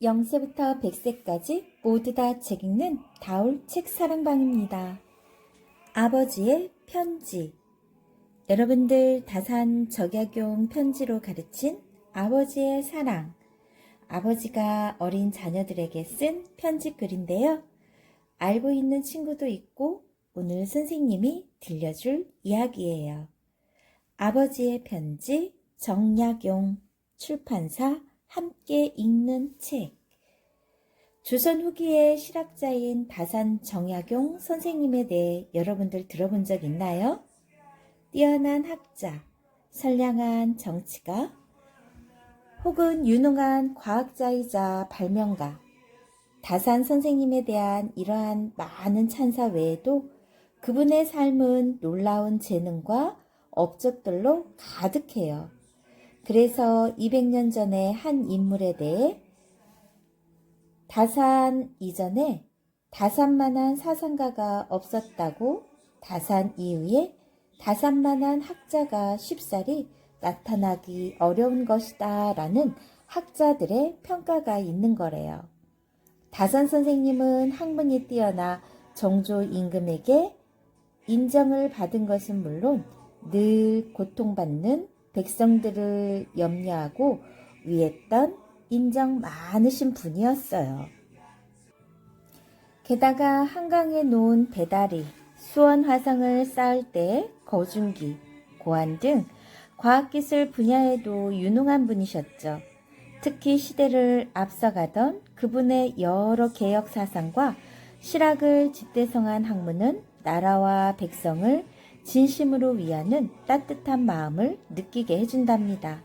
0세부터 100세까지 모두 다 책 읽는 다울 책사랑방입니다. 아버지의 편지. 여러분들 다산 적약용 편지로 가르친 아버지의 사랑. 아버지가 어린 자녀들에게 쓴 편지글인데요. 알고 있는 친구도 있고 오늘 선생님이 들려줄 이야기예요. 아버지의 편지 정약용 출판사 함께 읽는 책. 조선 후기의 실학자인 다산 정약용 선생님에 대해 여러분들 들어본 적 있나요? 뛰어난 학자, 선량한 정치가, 혹은 유능한 과학자이자 발명가. 다산 선생님에 대한 이러한 많은 찬사 외에도 그분의 삶은 놀라운 재능과 업적들로 가득해요. 그래서 200년 전에 한 인물에 대해 다산 이전에 다산만한 사상가가 없었다고, 다산 이후에 다산만한 학자가 쉽사리 나타나기 어려운 것이다 라는 학자들의 평가가 있는 거래요. 다산 선생님은 학문이 뛰어나 정조 임금에게 인정을 받은 것은 물론 늘 고통받는 백성들을 염려하고 위했던 인정 많으신 분이었어요. 게다가 한강에 놓은 배다리, 수원 화성을 쌓을 때 거중기, 고안 등 과학기술 분야에도 유능한 분이셨죠. 특히 시대를 앞서가던 그분의 여러 개혁 사상과 실학을 집대성한 학문은 나라와 백성을 진심으로 위하는 따뜻한 마음을 느끼게 해준답니다.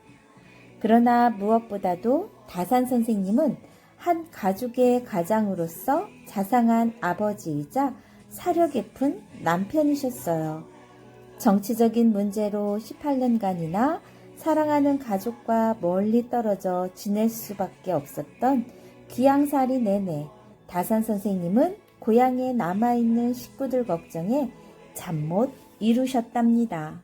그러나 무엇보다도 다산 선생님은 한 가족의 가장으로서 자상한 아버지이자 사려 깊은 남편이셨어요. 정치적인 문제로 18년간이나 사랑하는 가족과 멀리 떨어져 지낼 수밖에 없었던 귀양살이 내내 다산 선생님은 고향에 남아있는 식구들 걱정에 잠 못 이루셨답니다.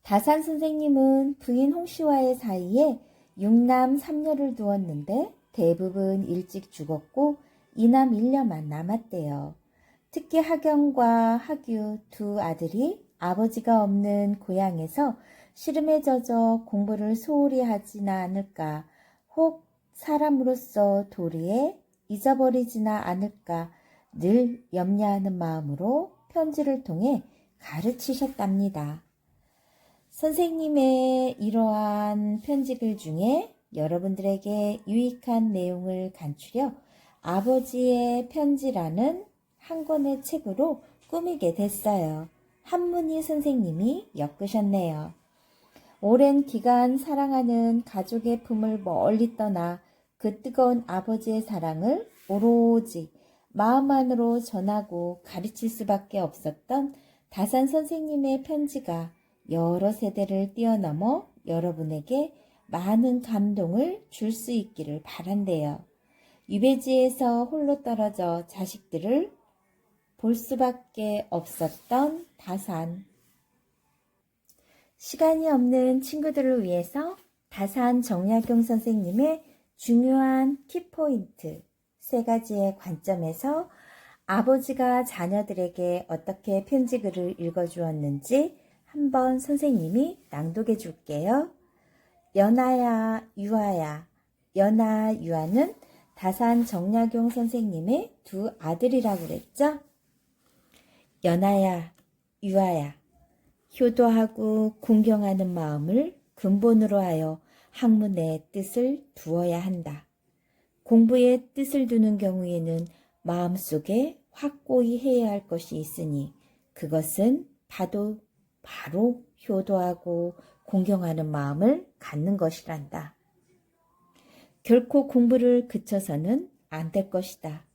다산 선생님은 부인 홍씨와의 사이에 6남 3녀를 두었는데 대부분 일찍 죽었고 이남 1녀만 남았대요. 특히 하경과 하규 두 아들이 아버지가 없는 고향에서 시름에 젖어 공부를 소홀히 하지나 않을까, 혹 사람으로서 도리에 잊어버리지나 않을까 늘 염려하는 마음으로 편지를 통해 가르치셨답니다. 선생님의 이러한 편지글 중에 여러분들에게 유익한 내용을 간추려 아버지의 편지라는 한 권의 책으로 꾸미게 됐어요. 한문희 선생님이 엮으셨네요. 오랜 기간 사랑하는 가족의 품을 멀리 떠나 그 뜨거운 아버지의 사랑을 오로지 마음만으로 전하고 가르칠 수밖에 없었던 다산 선생님의 편지가 여러 세대를 뛰어넘어 여러분에게 많은 감동을 줄 수 있기를 바란대요. 유배지에서 홀로 떨어져 자식들을 볼 수밖에 없었던 다산. 시간이 없는 친구들을 위해서 다산 정약용 선생님의 중요한 키포인트 3가지의 관점에서 아버지가 자녀들에게 어떻게 편지글을 읽어주었는지 한번 선생님이 낭독해 줄게요. 연아야, 유아야. 연아, 유아는 다산 정약용 선생님의 두 아들이라고 그랬죠? 연아야, 유아야. 효도하고 공경하는 마음을 근본으로 하여 학문의 뜻을 두어야 한다. 공부에 뜻을 두는 경우에는 마음속에 확고히 해야 할 것이 있으니 그것은 바로 효도하고 공경하는 마음을 갖는 것이란다. 결코 공부를 그쳐서는 안 될 것이다.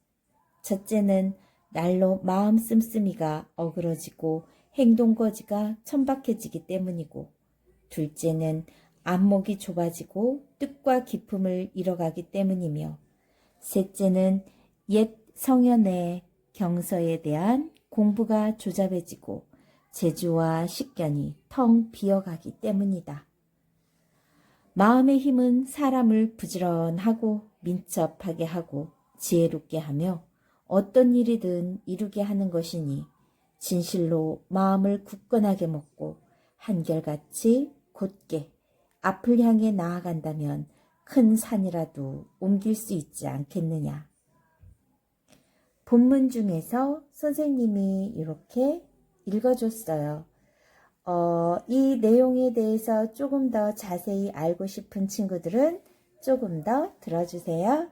첫째는 날로 마음 씀씀이가 어그러지고 행동거지가 천박해지기 때문이고, 둘째는 안목이 좁아지고 뜻과 기품을 잃어가기 때문이며, 셋째는 옛 성현의 경서에 대한 공부가 조잡해지고 재주와 식견이 텅 비어가기 때문이다. 마음의 힘은 사람을 부지런하고 민첩하게 하고 지혜롭게 하며 어떤 일이든 이루게 하는 것이니 진실로 마음을 굳건하게 먹고 한결같이 곧게 앞을 향해 나아간다면 큰 산이라도 옮길 수 있지 않겠느냐. 본문 중에서 선생님이 이렇게 읽어줬어요. 이 내용에 대해서 조금 더 자세히 알고 싶은 친구들은 조금 더 들어주세요.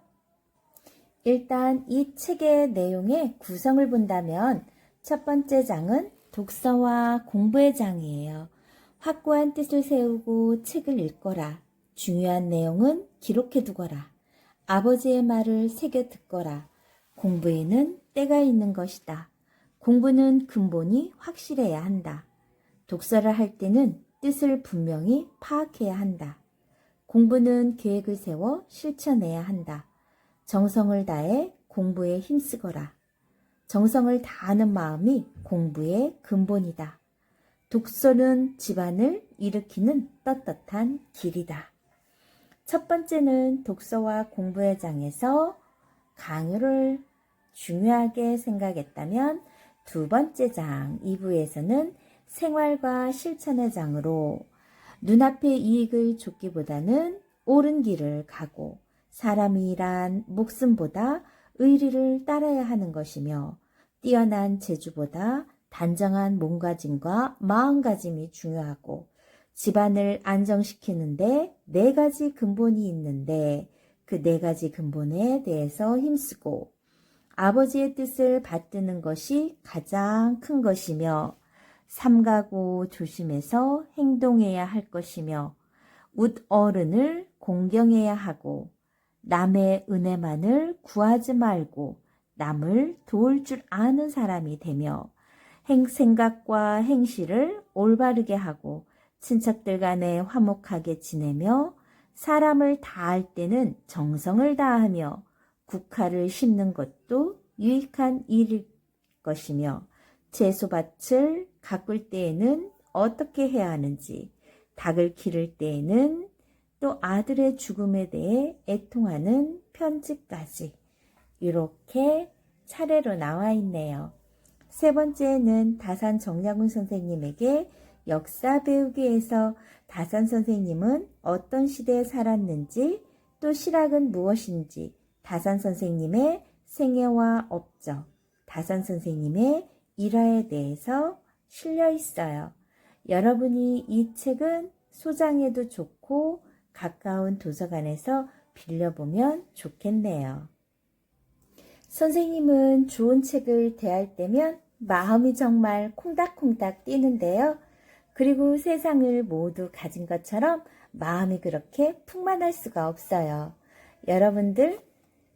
일단 이 책의 내용의 구성을 본다면 첫 번째 장은 독서와 공부의 장이에요. 확고한 뜻을 세우고 책을 읽거라. 중요한 내용은 기록해 두거라. 아버지의 말을 새겨 듣거라. 공부에는 때가 있는 것이다. 공부는 근본이 확실해야 한다. 독서를 할 때는 뜻을 분명히 파악해야 한다. 공부는 계획을 세워 실천해야 한다. 정성을 다해 공부에 힘쓰거라. 정성을 다하는 마음이 공부의 근본이다. 독서는 집안을 일으키는 떳떳한 길이다. 첫 번째는 독서와 공부의 장에서 강요를 중요하게 생각했다면 두 번째 장 2부에서는 생활과 실천의 장으로 눈앞의 이익을 쫓기보다는 옳은 길을 가고 사람이 일한 목숨보다 의리를 따라야 하는 것이며 뛰어난 재주보다 단정한 몸가짐과 마음가짐이 중요하고 집안을 안정시키는데 4가지 근본이 있는데 그 4가지 근본에 대해서 힘쓰고 아버지의 뜻을 받드는 것이 가장 큰 것이며 삼가고 조심해서 행동해야 할 것이며 웃어른을 공경해야 하고 남의 은혜만을 구하지 말고 남을 도울 줄 아는 사람이 되며 생각과 행실을 올바르게 하고 친척들 간에 화목하게 지내며 사람을 다할 때는 정성을 다하며 국화를 심는 것도 유익한 일일 것이며 채소밭을 가꿀 때에는 어떻게 해야 하는지 닭을 기를 때에는 또 아들의 죽음에 대해 애통하는 편지까지 이렇게 차례로 나와 있네요. 세 번째는 다산 정약훈 선생님에게 역사 배우기에서 다산 선생님은 어떤 시대에 살았는지 또 실학은 무엇인지 다산 선생님의 생애와 업적, 다산 선생님의 일화에 대해서 실려 있어요. 여러분이 이 책은 소장해도 좋고 가까운 도서관에서 빌려보면 좋겠네요. 선생님은 좋은 책을 대할 때면 마음이 정말 콩닥콩닥 뛰는데요. 그리고 세상을 모두 가진 것처럼 마음이 그렇게 풍만할 수가 없어요. 여러분들,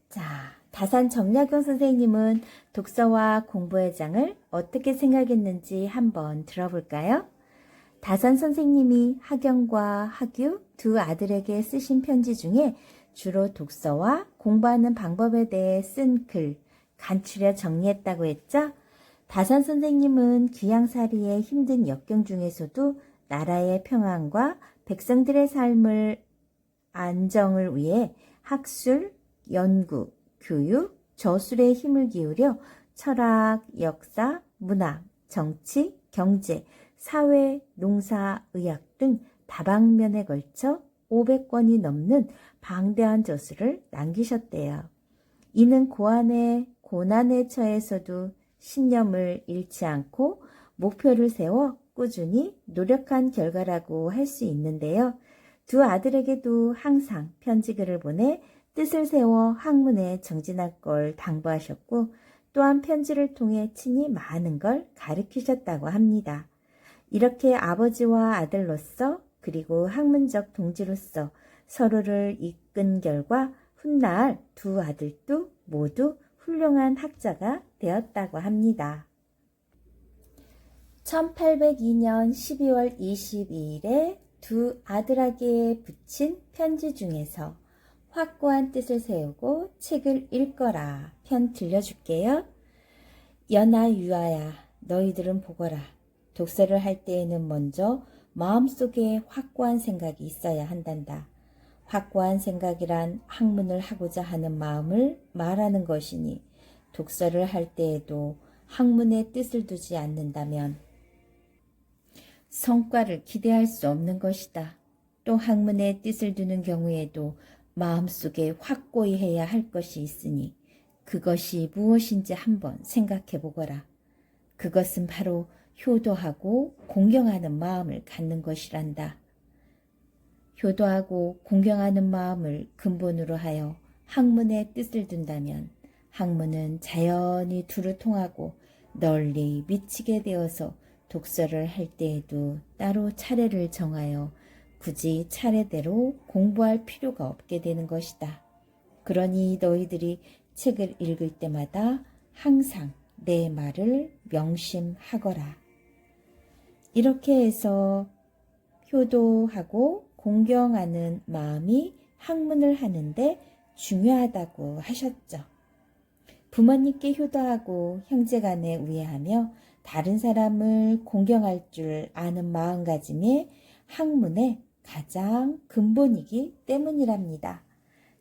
자, 다산 정약용 선생님은 독서와 공부의 장을 어떻게 생각했는지 한번 들어볼까요? 다산 선생님이 하경과 하규 두 아들에게 쓰신 편지 중에 주로 독서와 공부하는 방법에 대해 쓴 글 간추려 정리했다고 했죠? 다산 선생님은 귀양살이의 힘든 역경 중에서도 나라의 평안과 백성들의 삶을 안정을 위해 학술, 연구, 교육, 저술에 힘을 기울여 철학, 역사, 문학, 정치, 경제, 사회, 농사, 의학 등 다방면에 걸쳐 500권이 넘는 방대한 저술을 남기셨대요. 이는 고난에 처해서도 신념을 잃지 않고 목표를 세워 꾸준히 노력한 결과라고 할 수 있는데요. 두 아들에게도 항상 편지글을 보내 뜻을 세워 학문에 정진할 걸 당부하셨고 또한 편지를 통해 친히 많은 걸 가르치셨다고 합니다. 이렇게 아버지와 아들로서 그리고 학문적 동지로서 서로를 이끈 결과 훗날 두 아들도 모두 훌륭한 학자가 되었다고 합니다. 1802년 12월 22일에 두 아들에게 붙인 편지 중에서 확고한 뜻을 세우고 책을 읽거라 편 들려줄게요. 연하 유아야, 너희들은 보거라. 독서를 할 때에는 먼저 마음속에 확고한 생각이 있어야 한단다. 확고한 생각이란 학문을 하고자 하는 마음을 말하는 것이니 독서를 할 때에도 학문의 뜻을 두지 않는다면 성과를 기대할 수 없는 것이다. 또 학문의 뜻을 두는 경우에도 마음속에 확고히 해야 할 것이 있으니 그것이 무엇인지 한번 생각해 보거라. 그것은 바로 효도하고 공경하는 마음을 갖는 것이란다. 효도하고 공경하는 마음을 근본으로 하여 학문의 뜻을 둔다면 학문은 자연히 두루 통하고 널리 미치게 되어서 독서를 할 때에도 따로 차례를 정하여 굳이 차례대로 공부할 필요가 없게 되는 것이다. 그러니 너희들이 책을 읽을 때마다 항상 내 말을 명심하거라. 이렇게 해서 효도하고 공경하는 마음이 학문을 하는데 중요하다고 하셨죠. 부모님께 효도하고 형제간에 우애하며 다른 사람을 공경할 줄 아는 마음가짐이 학문의 가장 근본이기 때문이랍니다.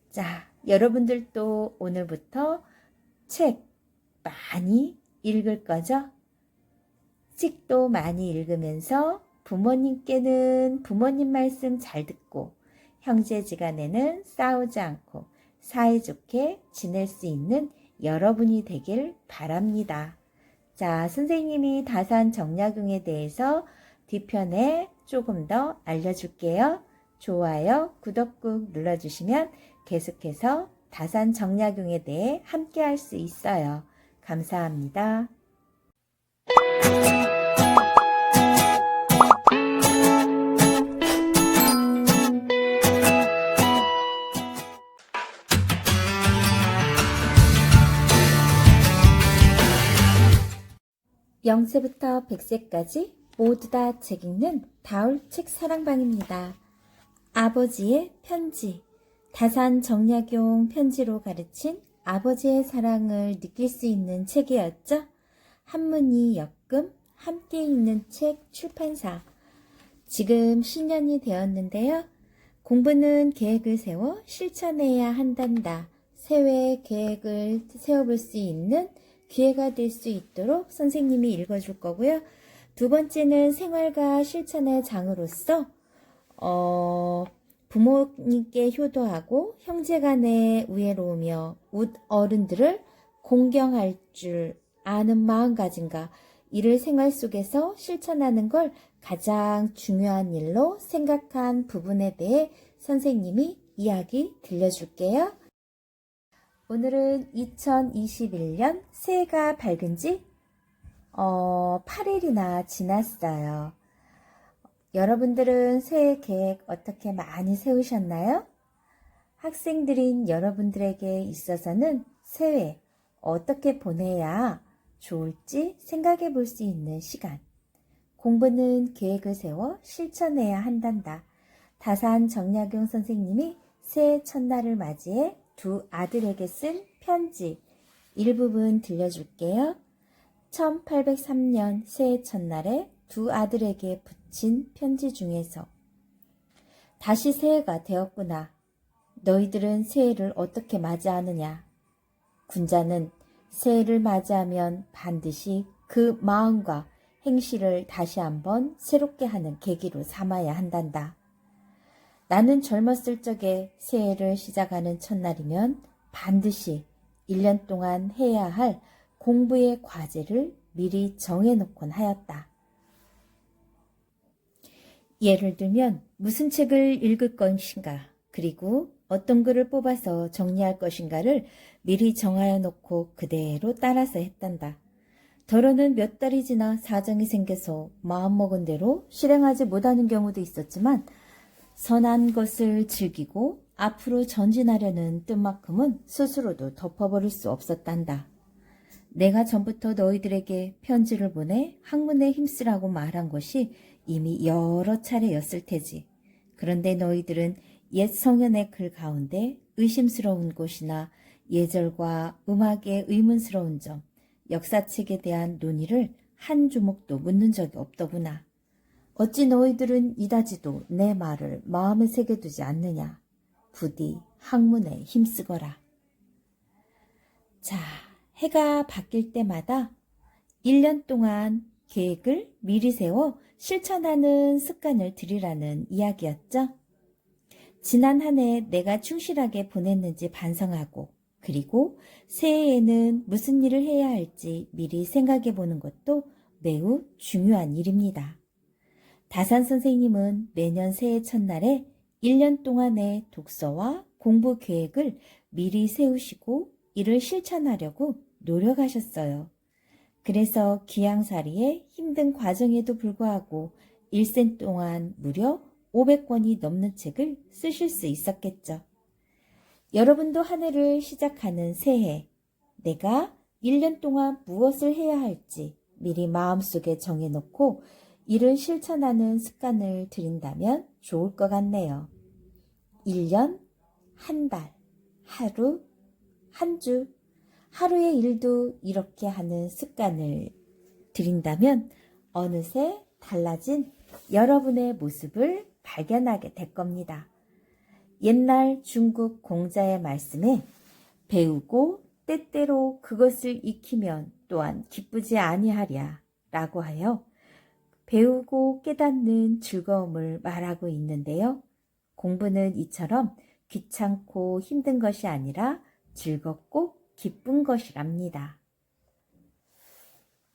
자, 여러분들도 오늘부터 책 많이 읽을 거죠? 책도 많이 읽으면서 부모님께는 부모님 말씀 잘 듣고 형제지간에는 싸우지 않고 사이좋게 지낼 수 있는 여러분이 되길 바랍니다. 자, 선생님이 다산 정약용에 대해서 뒤편에 조금 더 알려줄게요. 좋아요, 구독 꾹 눌러주시면 계속해서 다산 정약용에 대해 함께 할 수 있어요. 감사합니다. (0세부터 100세까지) 모두 다 책 읽는 다울 책 사랑방입니다. 아버지의 편지. 다산 정약용 편지로 가르친 아버지의 사랑을 느낄 수 있는 책이었죠. 한문이 엮음 함께 읽는 책 출판사. 지금 10년이 되었는데요. 공부는 계획을 세워 실천해야 한단다. 새해 계획을 세워볼 수 있는 기회가 될 수 있도록 선생님이 읽어줄 거고요. 두 번째는 생활과 실천의 장으로서 부모님께 효도하고 형제간에 우애로우며 어른들을 공경할 줄 아는 마음가짐과 이를 생활 속에서 실천하는 걸 가장 중요한 일로 생각한 부분에 대해 선생님이 이야기 들려줄게요. 오늘은 2021년 새해가 밝은 지 8일이나 지났어요. 여러분들은 새해 계획 어떻게 많이 세우셨나요? 학생들인 여러분들에게 있어서는 새해 어떻게 보내야 좋을지 생각해 볼 수 있는 시간. 공부는 계획을 세워 실천해야 한단다. 다산 정약용 선생님이 새해 첫날을 맞이해 두 아들에게 쓴 편지 일부분 들려줄게요. 1803년 새해 첫날에 두 아들에게 붙인 편지 중에서 다시 새해가 되었구나. 너희들은 새해를 어떻게 맞이하느냐? 군자는 새해를 맞이하면 반드시 그 마음과 행실을 다시 한번 새롭게 하는 계기로 삼아야 한단다. 나는 젊었을 적에 새해를 시작하는 첫날이면 반드시 1년 동안 해야 할 공부의 과제를 미리 정해놓곤 하였다. 예를 들면 무슨 책을 읽을 것인가, 그리고 어떤 글을 뽑아서 정리할 것인가를 미리 정하여 놓고 그대로 따라서 했단다. 더러는 몇 달이 지나 사정이 생겨서 마음먹은 대로 실행하지 못하는 경우도 있었지만 선한 것을 즐기고 앞으로 전진하려는 뜻만큼은 스스로도 덮어버릴 수 없었단다. 내가 전부터 너희들에게 편지를 보내 학문에 힘쓰라고 말한 것이 이미 여러 차례였을 테지. 그런데 너희들은 옛 성현의 글 가운데 의심스러운 곳이나 예절과 음악의 의문스러운 점, 역사책에 대한 논의를 한 주목도 묻는 적이 없더구나. 어찌 너희들은 이다지도 내 말을 마음에 새겨두지 않느냐. 부디 학문에 힘쓰거라. 자, 해가 바뀔 때마다 1년 동안 계획을 미리 세워 실천하는 습관을 들이라는 이야기였죠. 지난 한 해 내가 충실하게 보냈는지 반성하고, 그리고 새해에는 무슨 일을 해야 할지 미리 생각해 보는 것도 매우 중요한 일입니다. 다산 선생님은 매년 새해 첫날에 1년 동안의 독서와 공부 계획을 미리 세우시고 이를 실천하려고 노력하셨어요. 그래서 귀향살이의 힘든 과정에도 불구하고 일생 동안 무려 500권이 넘는 책을 쓰실 수 있었겠죠. 여러분도 한 해를 시작하는 새해, 내가 1년 동안 무엇을 해야 할지 미리 마음속에 정해놓고 이를 실천하는 습관을 들인다면 좋을 것 같네요. 1년, 한 달, 하루, 한 주, 하루의 일도 이렇게 하는 습관을 들인다면 어느새 달라진 여러분의 모습을 발견하게 될 겁니다. 옛날 중국 공자의 말씀에 배우고 때때로 그것을 익히면 또한 기쁘지 아니하랴 라고 하여 배우고 깨닫는 즐거움을 말하고 있는데요. 공부는 이처럼 귀찮고 힘든 것이 아니라 즐겁고 기쁜 것이랍니다.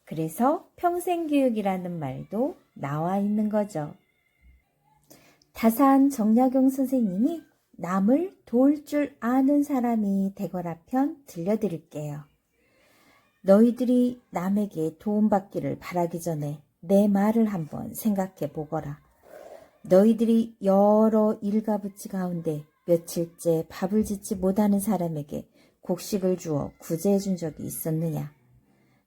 그래서 평생교육이라는 말도 나와 있는 거죠. 다산 정약용 선생님이 남을 도울 줄 아는 사람이 되거라 편 들려드릴게요. 너희들이 남에게 도움받기를 바라기 전에 내 말을 한번 생각해 보거라. 너희들이 여러 일가부치 가운데 며칠째 밥을 짓지 못하는 사람에게 곡식을 주어 구제해 준 적이 있었느냐?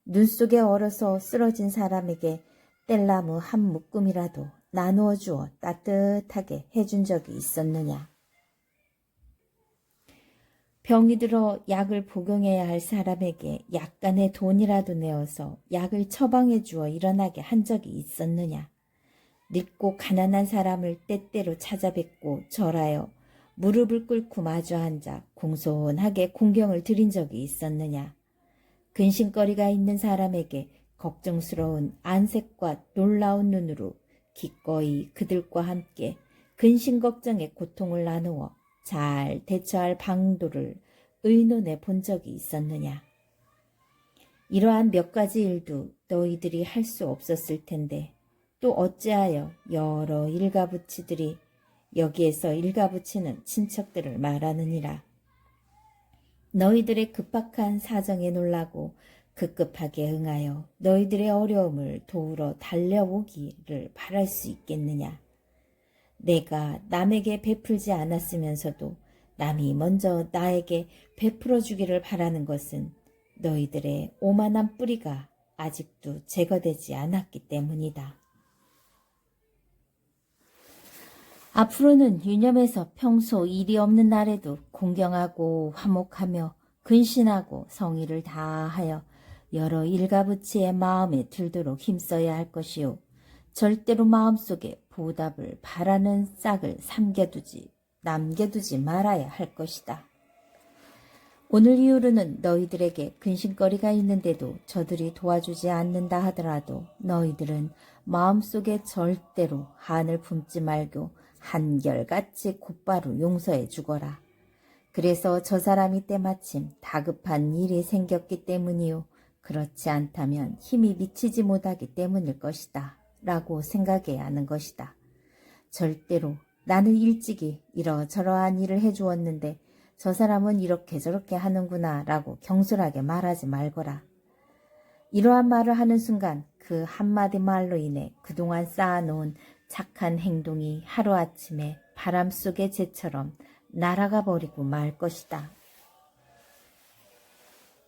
눈 속에 얼어서 쓰러진 사람에게 뗄나무 한 묶음이라도 나누어 주어 따뜻하게 해준 적이 있었느냐? 병이 들어 약을 복용해야 할 사람에게 약간의 돈이라도 내어서 약을 처방해 주어 일어나게 한 적이 있었느냐? 늙고 가난한 사람을 때때로 찾아뵙고 절하여 무릎을 꿇고 마주 앉아 공손하게 공경을 드린 적이 있었느냐? 근심거리가 있는 사람에게 걱정스러운 안색과 놀라운 눈으로 기꺼이 그들과 함께 근심 걱정의 고통을 나누어 잘 대처할 방도를 의논해 본 적이 있었느냐? 이러한 몇 가지 일도 너희들이 할 수 없었을 텐데 또 어찌하여 여러 일가부치들이 여기에서 일가부치는 친척들을 말하느니라. 너희들의 급박한 사정에 놀라고 급급하게 응하여 너희들의 어려움을 도우러 달려오기를 바랄 수 있겠느냐? 내가 남에게 베풀지 않았으면서도 남이 먼저 나에게 베풀어 주기를 바라는 것은 너희들의 오만한 뿌리가 아직도 제거되지 않았기 때문이다. 앞으로는 유념해서 평소 일이 없는 날에도 공경하고 화목하며 근신하고 성의를 다하여 여러 일가부치의 마음에 들도록 힘써야 할 것이요. 절대로 마음속에 보답을 바라는 싹을 남겨두지 말아야 할 것이다. 오늘 이후로는 너희들에게 근심거리가 있는데도 저들이 도와주지 않는다 하더라도 너희들은 마음속에 절대로 한을 품지 말고 한결같이 곧바로 용서해 주거라. 그래서 저 사람이 때마침 다급한 일이 생겼기 때문이요. 그렇지 않다면 힘이 미치지 못하기 때문일 것이다. 라고 생각해야 하는 것이다. 절대로 나는 일찍이 이러저러한 일을 해주었는데 저 사람은 이렇게 저렇게 하는구나 라고 경솔하게 말하지 말거라. 이러한 말을 하는 순간 그 한마디 말로 인해 그동안 쌓아놓은 착한 행동이 하루아침에 바람 속의 재처럼 날아가 버리고 말 것이다.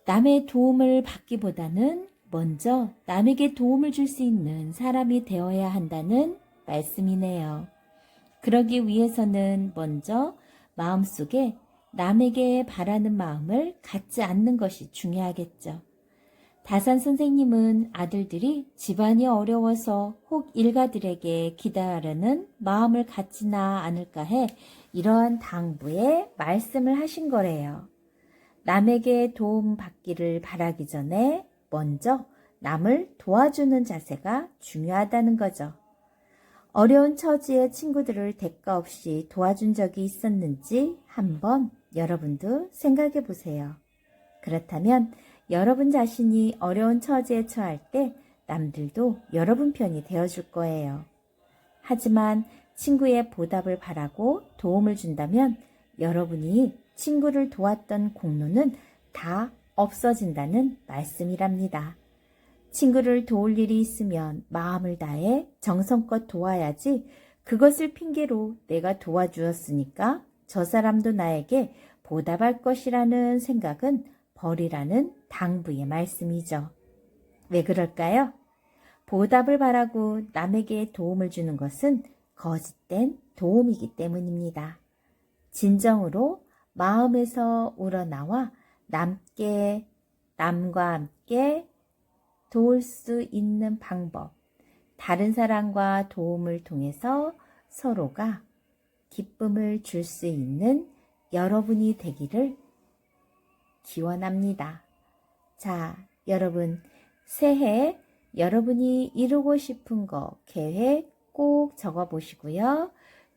남의 도움을 받기보다는 먼저 남에게 도움을 줄 수 있는 사람이 되어야 한다는 말씀이네요. 그러기 위해서는 먼저 마음속에 남에게 바라는 마음을 갖지 않는 것이 중요하겠죠. 다산 선생님은 아들들이 집안이 어려워서 혹 일가들에게 기다려는 마음을 갖지나 않을까 해 이러한 당부에 말씀을 하신 거래요. 남에게 도움 받기를 바라기 전에 먼저 남을 도와주는 자세가 중요하다는 거죠. 어려운 처지의 친구들을 대가 없이 도와준 적이 있었는지 한번 여러분도 생각해 보세요. 그렇다면 여러분 자신이 어려운 처지에 처할 때 남들도 여러분 편이 되어줄 거예요. 하지만 친구의 보답을 바라고 도움을 준다면 여러분이 친구를 도왔던 공로는 다 없어진다는 말씀이랍니다. 친구를 도울 일이 있으면 마음을 다해 정성껏 도와야지 그것을 핑계로 내가 도와주었으니까 저 사람도 나에게 보답할 것이라는 생각은 버리라는 당부의 말씀이죠. 왜 그럴까요? 보답을 바라고 남에게 도움을 주는 것은 거짓된 도움이기 때문입니다. 진정으로 마음에서 우러나와 남과 함께 도울 수 있는 방법, 다른 사람과 도움을 통해서 서로가 기쁨을 줄 수 있는 여러분이 되기를 기원합니다. 자, 여러분, 새해 여러분이 이루고 싶은 거, 계획 꼭 적어보시고요.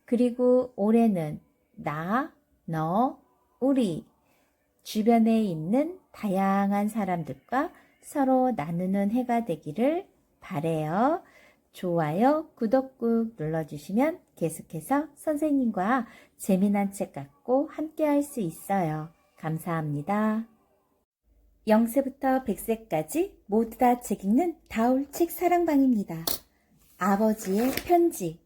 그리고 올해는 나, 너, 우리 주변에 있는 다양한 사람들과 서로 나누는 해가 되기를 바래요. 좋아요, 구독 꾹 눌러주시면 계속해서 선생님과 재미난 책 갖고 함께 할 수 있어요. 감사합니다. 0세부터 100세까지 모두 다 책 읽는 다울 책 사랑방입니다. 아버지의 편지.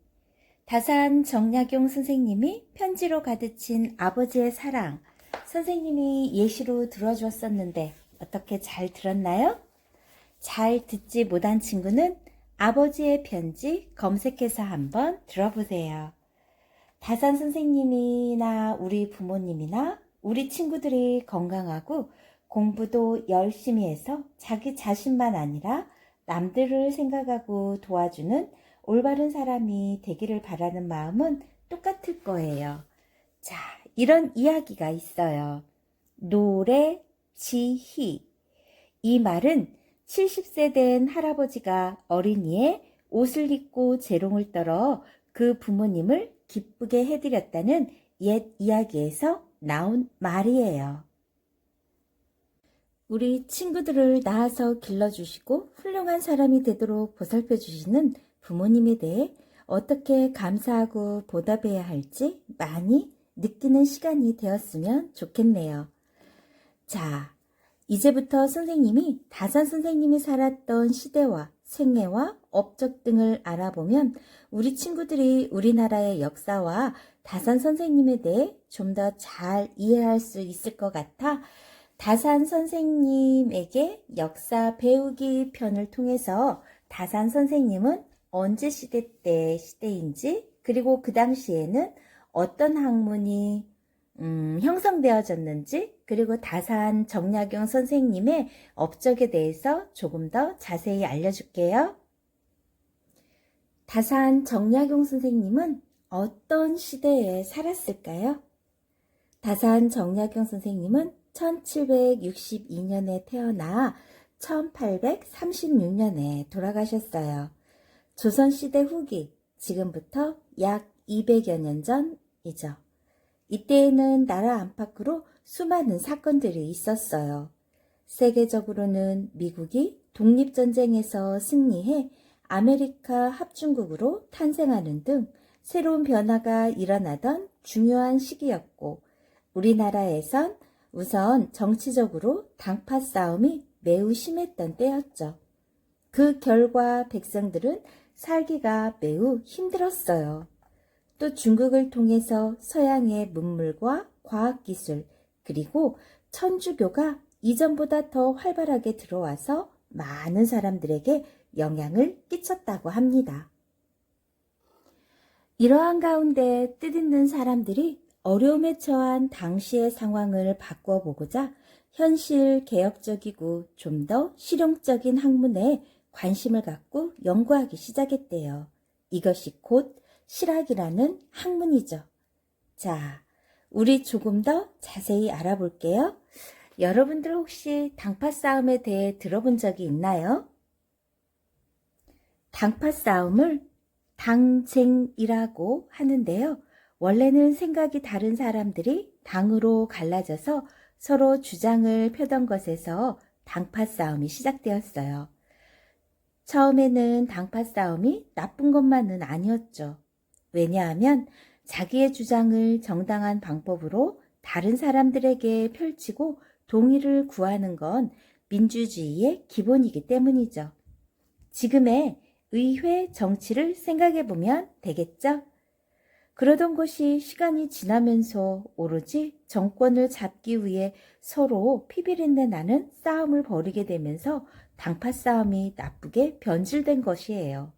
다산 정약용 선생님이 편지로 가득 친 아버지의 사랑. 선생님이 예시로 들어주었었는데 어떻게 잘 들었나요? 잘 듣지 못한 친구는 아버지의 편지 검색해서 한번 들어보세요. 다산 선생님이나 우리 부모님이나 우리 친구들이 건강하고 공부도 열심히 해서 자기 자신만 아니라 남들을 생각하고 도와주는 올바른 사람이 되기를 바라는 마음은 똑같을 거예요. 자, 이런 이야기가 있어요. 노래, 지희. 이 말은 70세 된 할아버지가 어린이에 옷을 입고 재롱을 떨어 그 부모님을 기쁘게 해드렸다는 옛 이야기에서 나온 말이에요. 우리 친구들을 낳아서 길러주시고 훌륭한 사람이 되도록 보살펴주시는 부모님에 대해 어떻게 감사하고 보답해야 할지 많이 느끼는 시간이 되었으면 좋겠네요. 자, 이제부터 선생님이 다산 선생님이 살았던 시대와 생애와 업적 등을 알아보면 우리 친구들이 우리나라의 역사와 다산 선생님에 대해 좀 더 잘 이해할 수 있을 것 같아 다산 선생님에게 역사 배우기 편을 통해서 다산 선생님은 언제 시대 때 시대인지 그리고 그 당시에는 어떤 학문이 형성되어졌는지 그리고 다산 정약용 선생님의 업적에 대해서 조금 더 자세히 알려줄게요. 다산 정약용 선생님은 어떤 시대에 살았을까요? 다산 정약용 선생님은 1762년에 태어나 1836년에 돌아가셨어요. 조선시대 후기, 지금부터 약 200여 년 전이죠. 이때에는 나라 안팎으로 수많은 사건들이 있었어요. 세계적으로는 미국이 독립전쟁에서 승리해 아메리카 합중국으로 탄생하는 등 새로운 변화가 일어나던 중요한 시기였고 우리나라에선 우선 정치적으로 당파 싸움이 매우 심했던 때였죠. 그 결과 백성들은 살기가 매우 힘들었어요. 또 중국을 통해서 서양의 문물과 과학기술 그리고 천주교가 이전보다 더 활발하게 들어와서 많은 사람들에게 영향을 끼쳤다고 합니다. 이러한 가운데 뜻있는 사람들이 어려움에 처한 당시의 상황을 바꿔보고자 현실 개혁적이고 좀 더 실용적인 학문에 관심을 갖고 연구하기 시작했대요. 이것이 곧 실학이라는 학문이죠. 자, 우리 조금 더 자세히 알아볼게요. 여러분들 혹시 당파 싸움에 대해 들어본 적이 있나요? 당파 싸움을 당쟁이라고 하는데요. 원래는 생각이 다른 사람들이 당으로 갈라져서 서로 주장을 펴던 것에서 당파 싸움이 시작되었어요. 처음에는 당파 싸움이 나쁜 것만은 아니었죠. 왜냐하면 자기의 주장을 정당한 방법으로 다른 사람들에게 펼치고 동의를 구하는 건 민주주의의 기본이기 때문이죠. 지금의 의회 정치를 생각해 보면 되겠죠? 그러던 것이 시간이 지나면서 오로지 정권을 잡기 위해 서로 피비린내 나는 싸움을 벌이게 되면서 당파 싸움이 나쁘게 변질된 것이에요.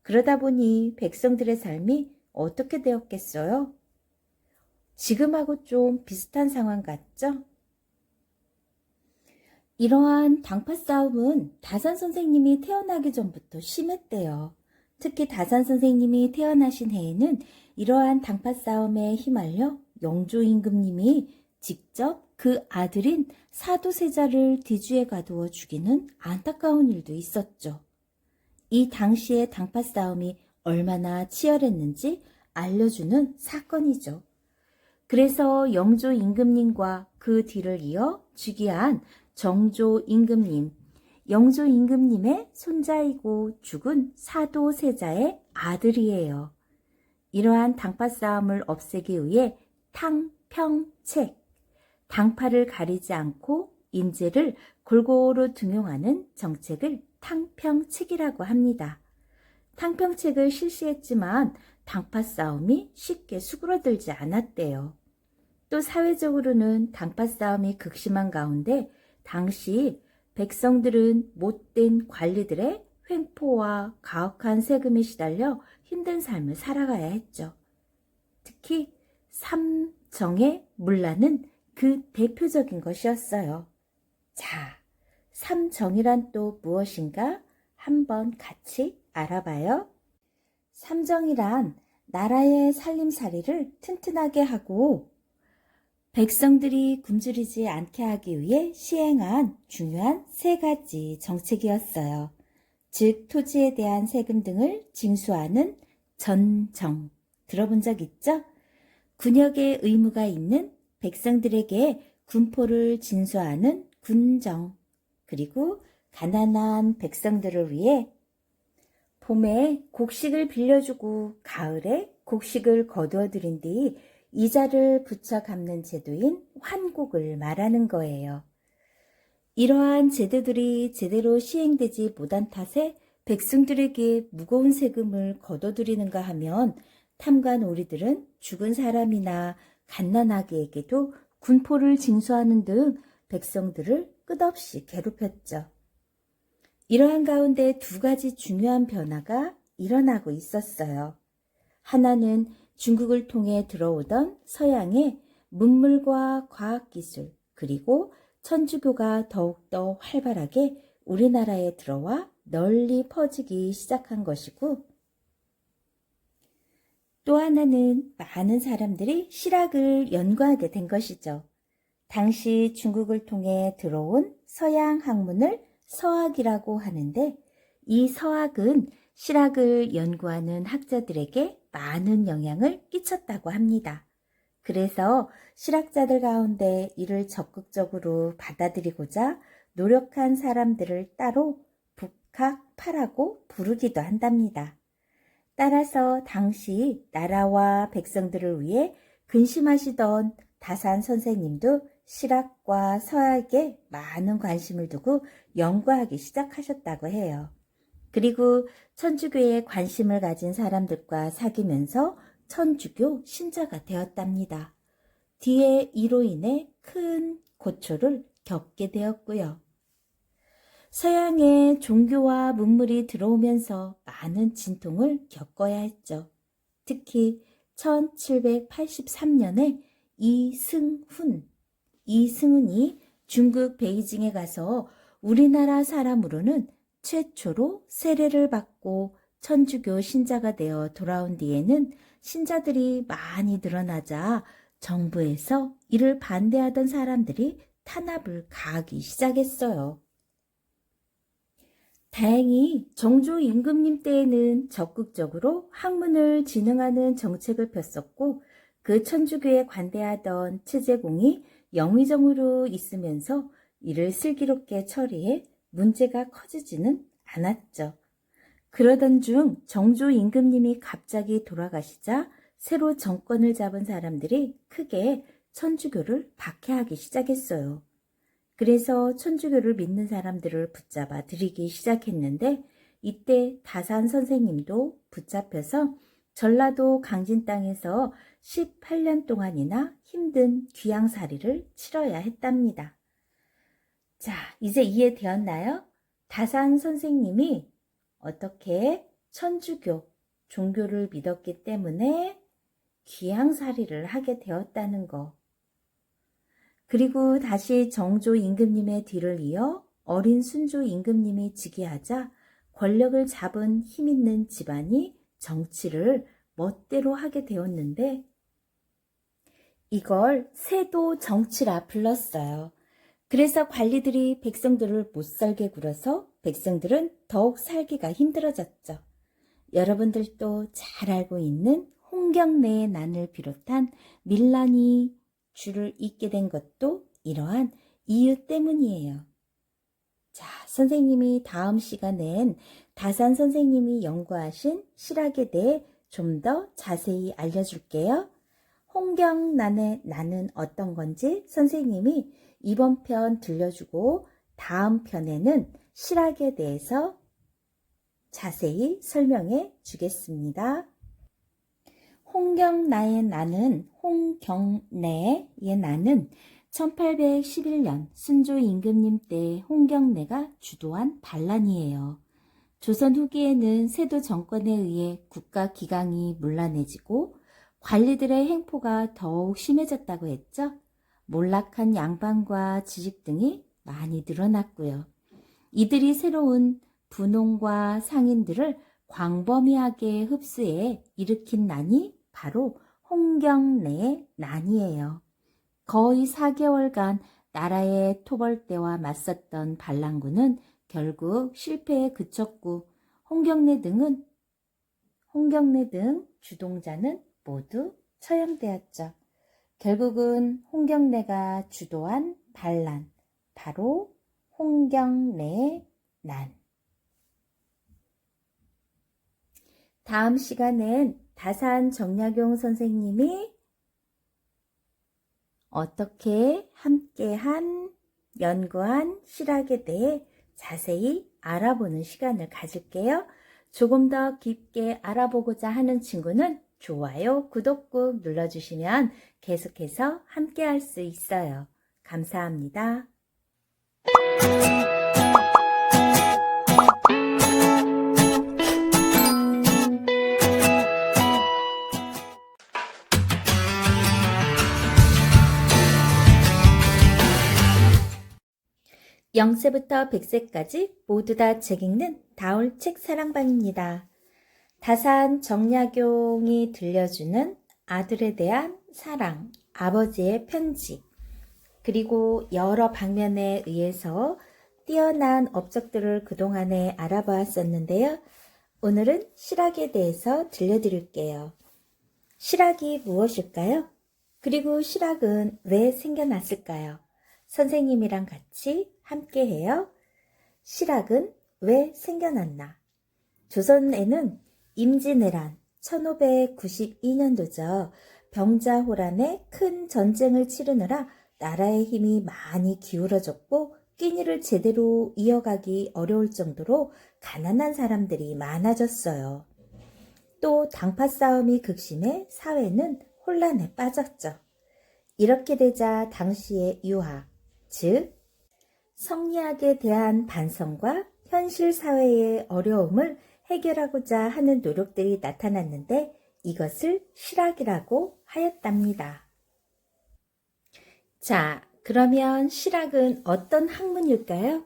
그러다 보니 백성들의 삶이 어떻게 되었겠어요? 지금하고 좀 비슷한 상황 같죠? 이러한 당파 싸움은 다산 선생님이 태어나기 전부터 심했대요. 특히 다산 선생님이 태어나신 해에는 이러한 당파 싸움에 휘말려 영조 임금님이 직접 그 아들인 사도세자를 뒤주에 가두어 죽이는 안타까운 일도 있었죠. 이 당시의 당파 싸움이 얼마나 치열했는지 알려주는 사건이죠. 그래서 영조 임금님과 그 뒤를 이어 즉위한 정조 임금님, 영조 임금님의 손자이고 죽은 사도세자의 아들이에요. 이러한 당파 싸움을 없애기 위해 탕평책, 당파를 가리지 않고 인재를 골고루 등용하는 정책을 탕평책이라고 합니다. 탕평책을 실시했지만 당파 싸움이 쉽게 수그러들지 않았대요. 또 사회적으로는 당파 싸움이 극심한 가운데 당시 백성들은 못된 관리들의 횡포와 가혹한 세금에 시달려 힘든 삶을 살아가야 했죠. 특히 삼정의 문란은 그 대표적인 것이었어요. 자, 삼정이란 또 무엇인가 한번 같이 알아봐요. 삼정이란 나라의 살림살이를 튼튼하게 하고 백성들이 굶주리지 않게 하기 위해 시행한 중요한 세 가지 정책이었어요. 즉 토지에 대한 세금 등을 징수하는 전정, 들어본 적 있죠? 군역의 의무가 있는 백성들에게 군포를 징수하는 군정, 그리고 가난한 백성들을 위해 봄에 곡식을 빌려주고 가을에 곡식을 거두어들인 뒤 이자를 붙여 갚는 제도인 환곡을 말하는 거예요. 이러한 제도들이 제대로 시행되지 못한 탓에 백성들에게 무거운 세금을 거둬들이는가 하면 탐관오리들은 죽은 사람이나 갓난아기에게도 군포를 징수하는 등 백성들을 끝없이 괴롭혔죠. 이러한 가운데 두 가지 중요한 변화가 일어나고 있었어요. 하나는 중국을 통해 들어오던 서양의 문물과 과학기술 그리고 천주교가 더욱더 활발하게 우리나라에 들어와 널리 퍼지기 시작한 것이고, 또 하나는 많은 사람들이 실학을 연구하게 된 것이죠. 당시 중국을 통해 들어온 서양 학문을 서학이라고 하는데, 이 서학은 실학을 연구하는 학자들에게 많은 영향을 끼쳤다고 합니다. 그래서 실학자들 가운데 이를 적극적으로 받아들이고자 노력한 사람들을 따로 북학파라고 부르기도 한답니다. 따라서 당시 나라와 백성들을 위해 근심하시던 다산 선생님도 실학과 서학에 많은 관심을 두고 연구하기 시작하셨다고 해요. 그리고 천주교에 관심을 가진 사람들과 사귀면서 천주교 신자가 되었답니다. 뒤에 이로 인해 큰 고초를 겪게 되었고요. 서양의 종교와 문물이 들어오면서 많은 진통을 겪어야 했죠. 특히 1783년에 이승훈. 이승훈이 중국 베이징에 가서 우리나라 사람으로는 최초로 세례를 받고 천주교 신자가 되어 돌아온 뒤에는 신자들이 많이 늘어나자 정부에서 이를 반대하던 사람들이 탄압을 가하기 시작했어요. 다행히 정조 임금님 때에는 적극적으로 학문을 진흥하는 정책을 폈었고 그 천주교에 관대하던 최재공이 영의정으로 있으면서 이를 슬기롭게 처리해 문제가 커지지는 않았죠. 그러던 중 정조 임금님이 갑자기 돌아가시자 새로 정권을 잡은 사람들이 크게 천주교를 박해하기 시작했어요. 그래서 천주교를 믿는 사람들을 붙잡아 들이기 시작했는데 이때 다산 선생님도 붙잡혀서 전라도 강진 땅에서 18년 동안이나 힘든 귀양살이를 치러야 했답니다. 자, 이제 이해되었나요? 다산 선생님이 어떻게 천주교 종교를 믿었기 때문에 귀양살이를 하게 되었다는 거. 그리고 다시 정조 임금님의 뒤를 이어 어린 순조 임금님이 즉위하자 권력을 잡은 힘있는 집안이 정치를 멋대로 하게 되었는데 이걸 세도 정치라 불렀어요. 그래서 관리들이 백성들을 못살게 굴어서 백성들은 더욱 살기가 힘들어졌죠. 여러분들도 잘 알고 있는 홍경래의 난을 비롯한 밀란이 줄을 잇게 된 것도 이러한 이유 때문이에요. 자, 선생님이 다음 시간엔 다산 선생님이 연구하신 실학에 대해 좀 더 자세히 알려줄게요. 홍경란의 난은 어떤 건지 선생님이 이번 편 들려주고 다음 편에는 실학에 대해서 자세히 설명해 주겠습니다. 홍경나의 난은 홍경래의 난은 1811년 순조 임금님 때 홍경래가 주도한 반란이에요. 조선 후기에는 세도 정권에 의해 국가 기강이 문란해지고 관리들의 행포가 더욱 심해졌다고 했죠. 몰락한 양반과 지식 등이 많이 늘어났고요. 이들이 새로운 분홍과 상인들을 광범위하게 흡수해 일으킨 난이 바로 홍경래의 난이에요. 거의 4개월간 나라의 토벌대와 맞섰던 반란군은 결국 실패에 그쳤고 홍경래 등 주동자는 모두 처형되었죠. 결국은 홍경래가 주도한 반란, 바로 홍경래의 난. 다음 시간엔 다산 정약용 선생님이 어떻게 함께한 연구한 실학에 대해 자세히 알아보는 시간을 가질게요. 조금 더 깊게 알아보고자 하는 친구는 좋아요, 구독 꾹 눌러주시면 계속해서 함께할 수 있어요. 감사합니다. (0세부터 100세까지) 모두 다 책 읽는 다올 책 사랑방입니다. 다산 정약용이 들려주는 아들에 대한 사랑, 아버지의 편지, 그리고 여러 방면에 의해서 뛰어난 업적들을 그동안에 알아보았었는데요. 오늘은 실학에 대해서 들려드릴게요. 실학이 무엇일까요? 그리고 실학은 왜 생겨났을까요? 선생님이랑 같이 함께해요. 실학은 왜 생겨났나? 조선에는 임진왜란 1592년도죠. 병자호란의 큰 전쟁을 치르느라 나라의 힘이 많이 기울어졌고 끼니를 제대로 이어가기 어려울 정도로 가난한 사람들이 많아졌어요. 또 당파 싸움이 극심해 사회는 혼란에 빠졌죠. 이렇게 되자 당시의 유화, 즉 성리학에 대한 반성과 현실 사회의 어려움을 해결하고자 하는 노력들이 나타났는데 이것을 실학이라고 하였답니다. 자, 그러면 실학은 어떤 학문일까요?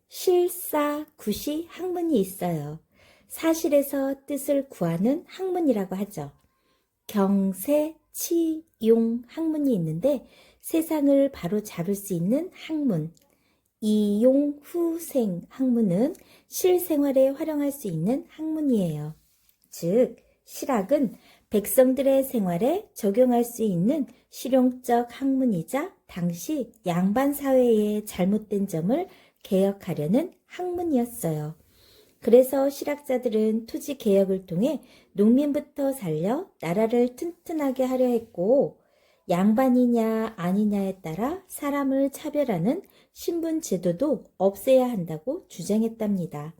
실사구시 학문이 있어요. 사실에서 뜻을 구하는 학문이라고 하죠. 경세치용 학문이 있는데 세상을 바로 잡을 수 있는 학문. 이용후생 학문은 실생활에 활용할 수 있는 학문이에요. 즉, 실학은 백성들의 생활에 적용할 수 있는 실용적 학문이자 당시 양반 사회의 잘못된 점을 개혁하려는 학문이었어요. 그래서 실학자들은 투지 개혁을 통해 농민부터 살려 나라를 튼튼하게 하려 했고, 양반이냐 아니냐에 따라 사람을 차별하는 신분 제도도 없애야 한다고 주장했답니다.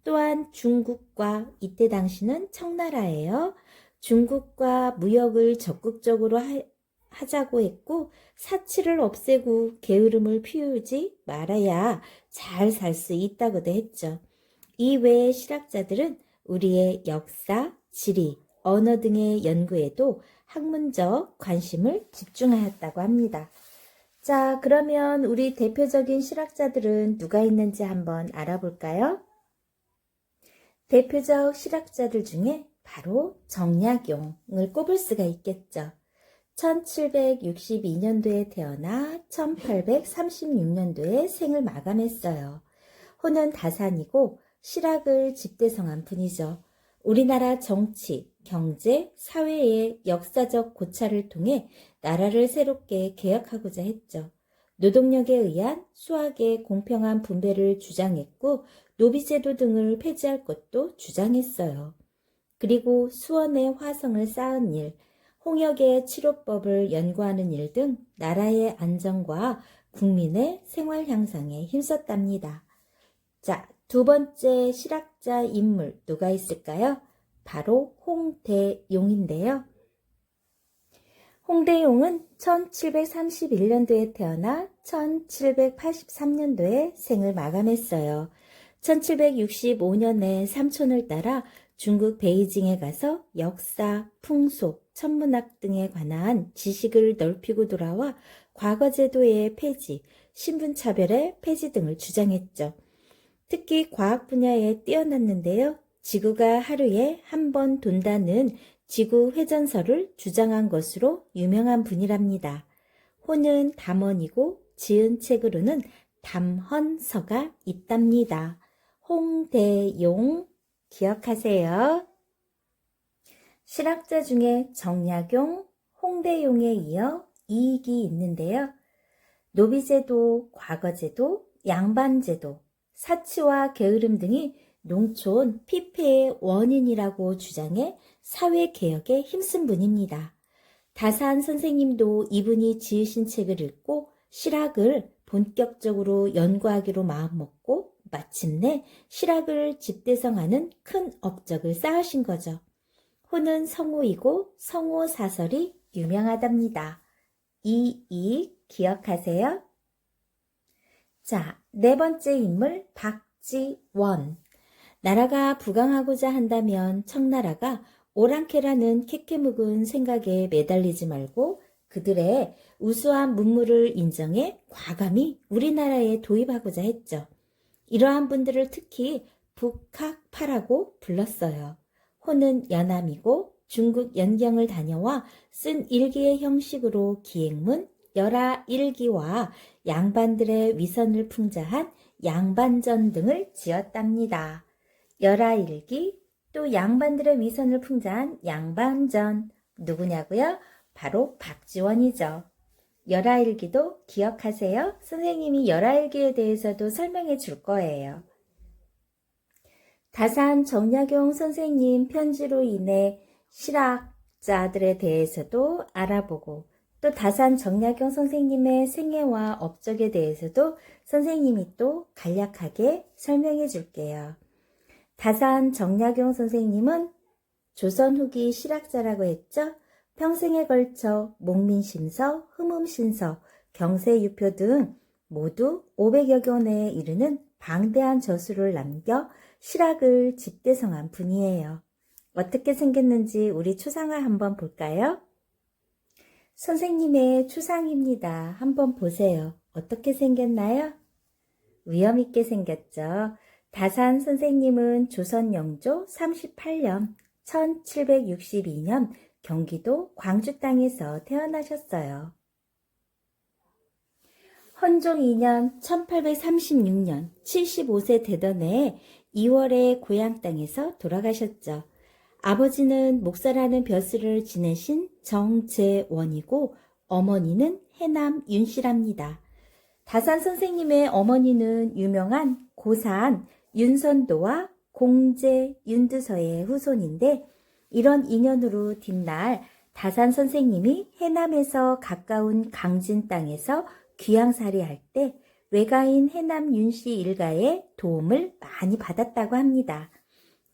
또한 중국과 이때 당시는 청나라예요. 중국과 무역을 적극적으로 하자고 했고 사치를 없애고 게으름을 피우지 말아야 잘 살 수 있다고도 했죠. 이 외에 실학자들은 우리의 역사, 지리, 언어 등의 연구에도 학문적 관심을 집중하였다고 합니다. 자, 그러면 우리 대표적인 실학자들은 누가 있는지 한번 알아볼까요? 대표적 실학자들 중에 바로 정약용을 꼽을 수가 있겠죠. 1762년도에 태어나 1836년도에 생을 마감했어요. 호는 다산이고 실학을 집대성한 분이죠. 우리나라 정치, 경제, 사회의 역사적 고찰을 통해 나라를 새롭게 개혁하고자 했죠. 노동력에 의한 수학의 공평한 분배를 주장했고 노비제도 등을 폐지할 것도 주장했어요. 그리고 수원의 화성을 쌓은 일, 홍역의 치료법을 연구하는 일 등 나라의 안정과 국민의 생활 향상에 힘썼답니다. 자, 두 번째 실학자 인물 누가 있을까요? 바로 홍대용인데요. 홍대용은 1731년도에 태어나 1783년도에 생을 마감했어요. 1765년에 삼촌을 따라 중국 베이징에 가서 역사, 풍속, 천문학 등에 관한 지식을 넓히고 돌아와 과거제도의 폐지, 신분차별의 폐지 등을 주장했죠. 특히 과학 분야에 뛰어났는데요. 지구가 하루에 한 번 돈다는 지구 회전설을 주장한 것으로 유명한 분이랍니다. 호는 담원이고 지은 책으로는 담헌서가 있답니다. 홍대용 기억하세요. 실학자 중에 정약용, 홍대용에 이어 이익이 있는데요. 노비제도, 과거제도, 양반제도, 사치와 게으름 등이 농촌 피폐의 원인이라고 주장해 사회개혁에 힘쓴 분입니다. 다산 선생님도 이분이 지으신 책을 읽고 실학을 본격적으로 연구하기로 마음먹고 마침내 실학을 집대성하는 큰 업적을 쌓으신 거죠. 호는 성호이고 성호사설이 유명하답니다. 이 기억하세요? 자, 네 번째 인물 박지원. 나라가 부강하고자 한다면 청나라가 오랑캐라는 캐캐묵은 생각에 매달리지 말고 그들의 우수한 문물을 인정해 과감히 우리나라에 도입하고자 했죠. 이러한 분들을 특히 북학파라고 불렀어요. 호는 연암이고 중국 연경을 다녀와 쓴 일기의 형식으로 기행문, 열하일기와 양반들의 위선을 풍자한 양반전 등을 지었답니다. 열하일기, 또 양반들의 위선을 풍자한 양반전, 누구냐고요? 바로 박지원이죠. 열하일기도 기억하세요? 선생님이 열하일기에 대해서도 설명해 줄 거예요. 다산 정약용 선생님 편지로 인해 실학자들에 대해서도 알아보고 또 다산 정약용 선생님의 생애와 업적에 대해서도 선생님이 또 간략하게 설명해 줄게요. 다산 정약용 선생님은 조선 후기 실학자라고 했죠. 평생에 걸쳐 목민심서, 흠음신서, 경세유표 등 모두 500여 권에 이르는 방대한 저수를 남겨 실학을 집대성한 분이에요. 어떻게 생겼는지 우리 초상화 한번 볼까요? 선생님의 추상입니다. 한번 보세요. 어떻게 생겼나요? 위험 있게 생겼죠. 다산 선생님은 조선 영조 38년 1762년 경기도 광주 땅에서 태어나셨어요. 헌종 2년 1836년 75세 되던 해에 2월에 고향 땅에서 돌아가셨죠. 아버지는 목사라는 벼슬을 지내신 정재원이고 어머니는 해남 윤씨랍니다. 다산 선생님의 어머니는 유명한 고산 윤선도와 공제 윤두서의 후손인데 이런 인연으로 뒷날 다산 선생님이 해남에서 가까운 강진 땅에서 귀향살이 할 때 외가인 해남 윤씨 일가의 도움을 많이 받았다고 합니다.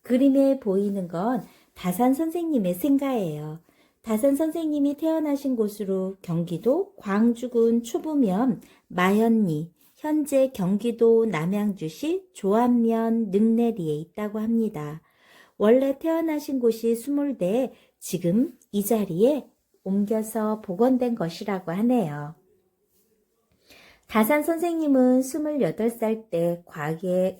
그림에 보이는 건 다산 선생님의 생가예요. 다산 선생님이 태어나신 곳으로 경기도 광주군 초부면 마현리, 현재 경기도 남양주시 조안면 능내리에 있다고 합니다. 원래 태어나신 곳이 수몰돼 지금 이 자리에 옮겨서 복원된 것이라고 하네요. 다산 선생님은 28살 때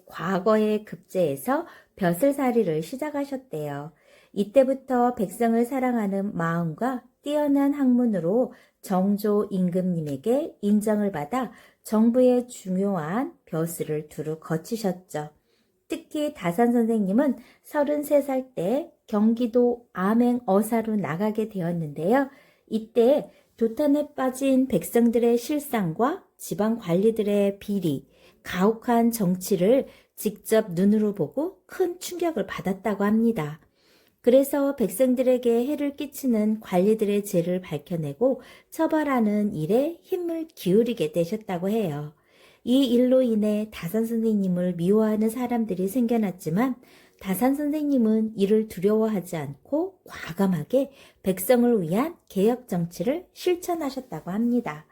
과거의 급제에서 벼슬살이를 시작하셨대요. 이때부터 백성을 사랑하는 마음과 뛰어난 학문으로 정조 임금님에게 인정을 받아 정부의 중요한 벼슬을 두루 거치셨죠. 특히 다산 선생님은 33살 때 경기도 암행어사로 나가게 되었는데요. 이때 도탄에 빠진 백성들의 실상과 지방 관리들의 비리, 가혹한 정치를 직접 눈으로 보고 큰 충격을 받았다고 합니다. 그래서 백성들에게 해를 끼치는 관리들의 죄를 밝혀내고 처벌하는 일에 힘을 기울이게 되셨다고 해요. 이 일로 인해 다산 선생님을 미워하는 사람들이 생겨났지만 다산 선생님은 이를 두려워하지 않고 과감하게 백성을 위한 개혁 정치를 실천하셨다고 합니다.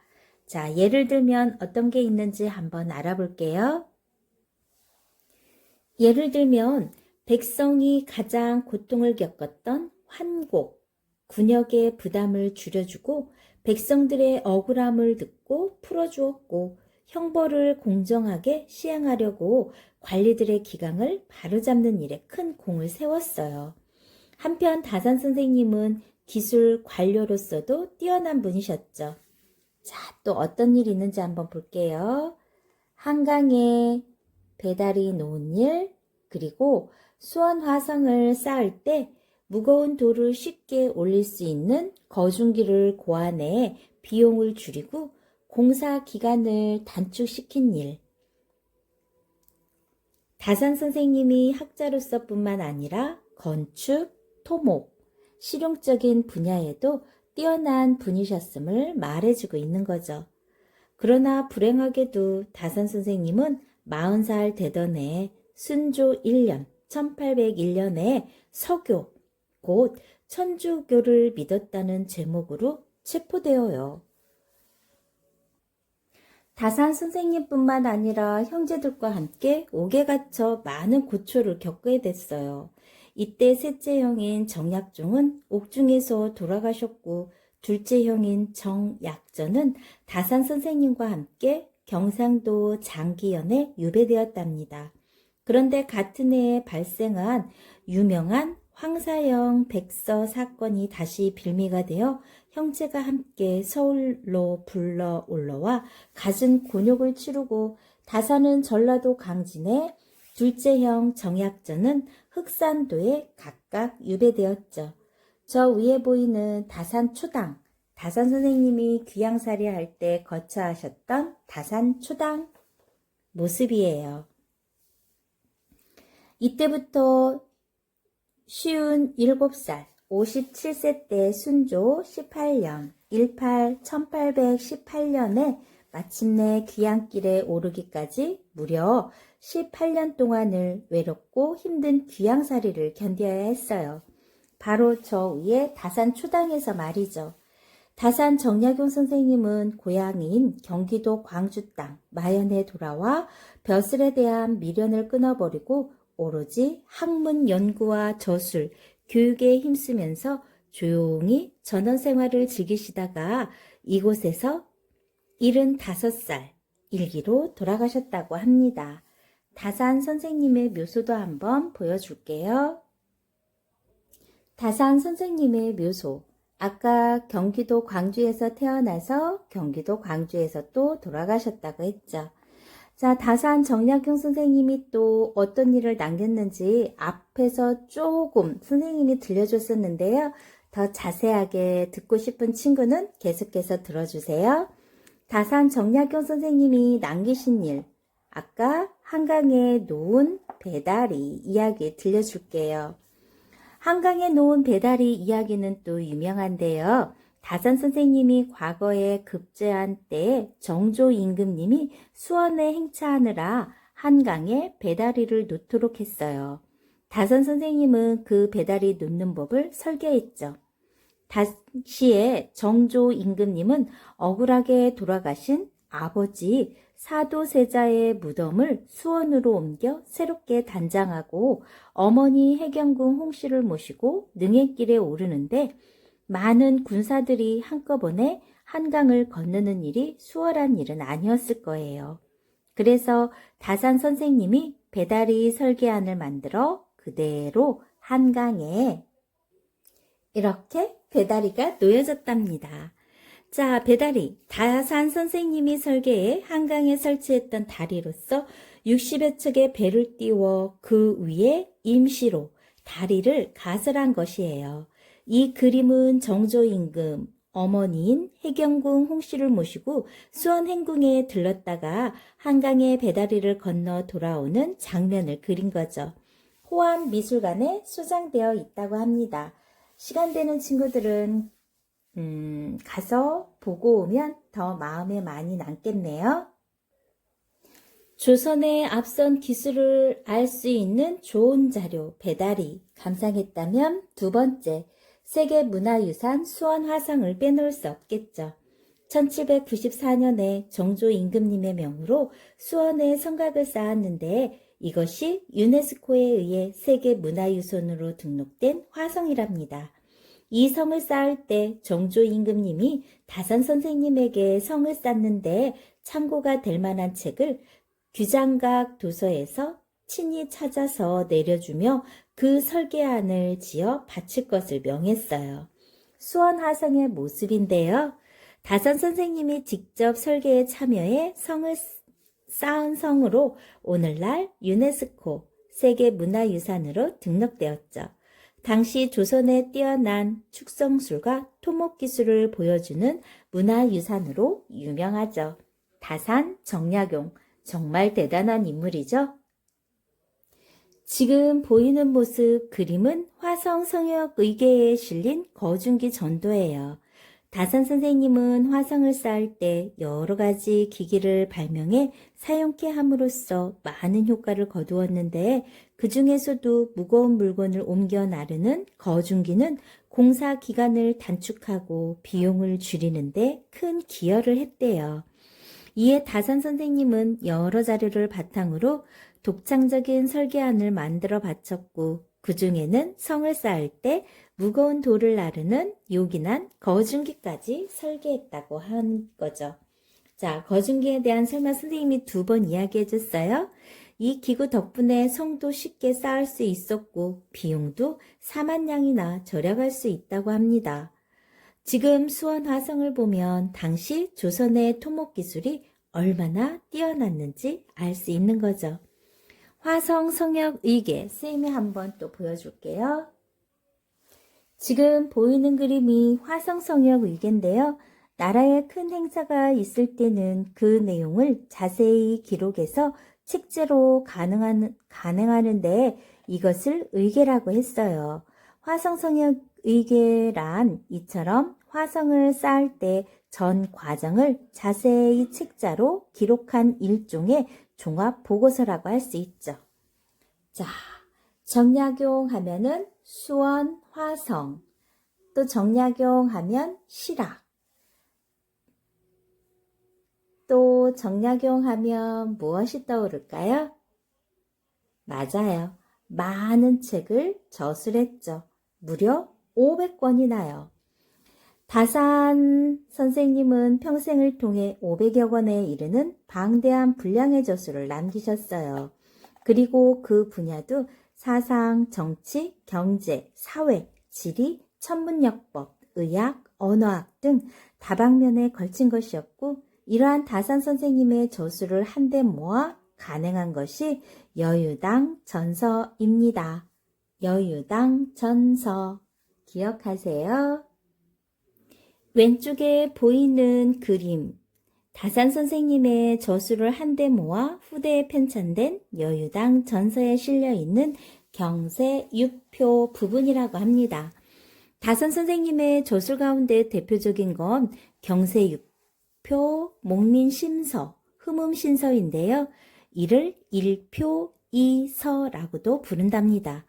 자, 예를 들면 어떤 게 있는지 한번 알아볼게요. 예를 들면 백성이 가장 고통을 겪었던 환곡, 군역의 부담을 줄여주고 백성들의 억울함을 듣고 풀어주었고 형벌을 공정하게 시행하려고 관리들의 기강을 바로잡는 일에 큰 공을 세웠어요. 한편 다산 선생님은 기술 관료로서도 뛰어난 분이셨죠. 자, 또 어떤 일이 있는지 한번 볼게요. 한강에 배달이 놓은 일, 그리고 수원 화성을 쌓을 때 무거운 돌을 쉽게 올릴 수 있는 거중기를 고안해 비용을 줄이고 공사 기간을 단축시킨 일. 다산 선생님이 학자로서 뿐만 아니라 건축, 토목, 실용적인 분야에도 뛰어난 분이셨음을 말해주고 있는 거죠. 그러나 불행하게도 다산 선생님은 40살 되던 해 순조 1년 1801년에 서교, 곧 천주교를 믿었다는 제목으로 체포되어요. 다산 선생님뿐만 아니라 형제들과 함께 옥에 갇혀 많은 고초를 겪게 됐어요. 이때 셋째 형인 정약종은 옥중에서 돌아가셨고 둘째 형인 정약전은 다산 선생님과 함께 경상도 장기연에 유배되었답니다. 그런데 같은 해에 발생한 유명한 황사영 백서 사건이 다시 빌미가 되어 형제가 함께 서울로 불러 올라와 갖은 곤욕을 치르고 다산은 전라도 강진에 둘째 형 정약전은 흑산도에 각각 유배되었죠. 저 위에 보이는 다산 초당, 다산 선생님이 귀향살이 할 때 거처하셨던 다산 초당 모습이에요. 이때부터 57살, 57세 때 순조 18년, 1818년에 마침내 귀향길에 오르기까지 무려 18년 동안을 외롭고 힘든 귀향살이를 견뎌야 했어요. 바로 저 위에 다산 초당에서 말이죠. 다산 정약용 선생님은 고향인 경기도 광주 땅 마연에 돌아와 벼슬에 대한 미련을 끊어버리고 오로지 학문 연구와 저술, 교육에 힘쓰면서 조용히 전원 생활을 즐기시다가 이곳에서 75살 일기로 돌아가셨다고 합니다. 다산 선생님의 묘소도 한번 보여줄게요. 다산 선생님의 묘소. 아까 경기도 광주에서 태어나서 경기도 광주에서 또 돌아가셨다고 했죠. 자, 다산 정약용 선생님이 또 어떤 일을 남겼는지 앞에서 조금 선생님이 들려줬었는데요. 더 자세하게 듣고 싶은 친구는 계속해서 들어주세요. 다산 정약용 선생님이 남기신 일, 아까 한강에 놓은 배다리 이야기 들려줄게요. 한강에 놓은 배다리 이야기는 또 유명한데요. 다산 선생님이 과거에 급제한 때에 정조 임금님이 수원에 행차하느라 한강에 배다리를 놓도록 했어요. 다산 선생님은 그 배다리 놓는 법을 설계했죠. 당시에 정조 임금님은 억울하게 돌아가신 아버지 사도세자의 무덤을 수원으로 옮겨 새롭게 단장하고 어머니 해경궁 홍씨를 모시고 능행길에 오르는데 많은 군사들이 한꺼번에 한강을 건너는 일이 수월한 일은 아니었을 거예요. 그래서 다산 선생님이 배다리 설계안을 만들어 그대로 한강에 이렇게 배다리가 놓여졌답니다. 자, 배다리. 다산 선생님이 설계해 한강에 설치했던 다리로서 60여 척의 배를 띄워 그 위에 임시로 다리를 가설한 것이에요. 이 그림은 정조 임금 어머니인 해경궁 홍씨를 모시고 수원 행궁에 들렀다가 한강에 배다리를 건너 돌아오는 장면을 그린 거죠. 호암미술관에 소장되어 있다고 합니다. 시간 되는 친구들은 가서 보고 오면 더 마음에 많이 남겠네요. 조선의 앞선 기술을 알 수 있는 좋은 자료, 배다리 감상했다면 두 번째, 세계문화유산 수원 화성을 빼놓을 수 없겠죠. 1794년에 정조 임금님의 명으로 수원에 성곽을 쌓았는데 이것이 유네스코에 의해 세계문화유산으로 등록된 화성이랍니다. 이 성을 쌓을 때 정조 임금님이 다산 선생님에게 성을 쌓는데 참고가 될 만한 책을 규장각 도서에서 친히 찾아서 내려주며 그 설계안을 지어 바칠 것을 명했어요. 수원 화성의 모습인데요. 다산 선생님이 직접 설계에 참여해 성을 쌓은 성으로 오늘날 유네스코 세계문화유산으로 등록되었죠. 당시 조선의 뛰어난 축성술과 토목기술을 보여주는 문화유산으로 유명하죠. 다산 정약용, 정말 대단한 인물이죠. 지금 보이는 모습 그림은 화성 성역 의궤에 실린 거중기 전도예요. 다산 선생님은 화성을 쌓을 때 여러 가지 기기를 발명해 사용케 함으로써 많은 효과를 거두었는데 그 중에서도 무거운 물건을 옮겨 나르는 거중기는 공사 기간을 단축하고 비용을 줄이는데 큰 기여를 했대요. 이에 다산 선생님은 여러 자료를 바탕으로 독창적인 설계안을 만들어 바쳤고 그 중에는 성을 쌓을 때 무거운 돌을 나르는 요긴한 거중기까지 설계했다고 한 거죠. 자, 거중기에 대한 설명 선생님이 2번 이야기해 줬어요. 이 기구 덕분에 성도 쉽게 쌓을 수 있었고 비용도 4만냥이나 절약할 수 있다고 합니다. 지금 수원 화성을 보면 당시 조선의 토목기술이 얼마나 뛰어났는지 알 수 있는 거죠. 화성 성역 의궤, 쌤이 한번 또 보여줄게요. 지금 보이는 그림이 화성 성역 의궤인데요. 나라에 큰 행사가 있을 때는 그 내용을 자세히 기록해서 책제로 가능하는데 이것을 의궤라고 했어요. 화성 성역 의궤란 이처럼 화성을 쌓을 때 전 과정을 자세히 책자로 기록한 일종의 종합 보고서라고 할 수 있죠. 자, 정약용 하면은 수원, 화성, 또 정약용 하면 실학, 또 정약용 하면 무엇이 떠오를까요? 맞아요. 많은 책을 저술했죠. 무려 500권이나요. 다산 선생님은 평생을 통해 500여 권에 이르는 방대한 분량의 저술을 남기셨어요. 그리고 그 분야도 사상, 정치, 경제, 사회, 지리, 천문역법, 의학, 언어학 등 다방면에 걸친 것이었고, 이러한 다산 선생님의 저술을 한데 모아 간행한 것이 여유당 전서입니다. 여유당 전서 기억하세요? 왼쪽에 보이는 그림, 다산 선생님의 저술을 한데 모아 후대에 편찬된 여유당 전서에 실려있는 경세 6표 부분이라고 합니다. 다산 선생님의 저술 가운데 대표적인 건 경세 6표, 목민심서, 흠음신서인데요. 이를 1표 2서라고도 부른답니다.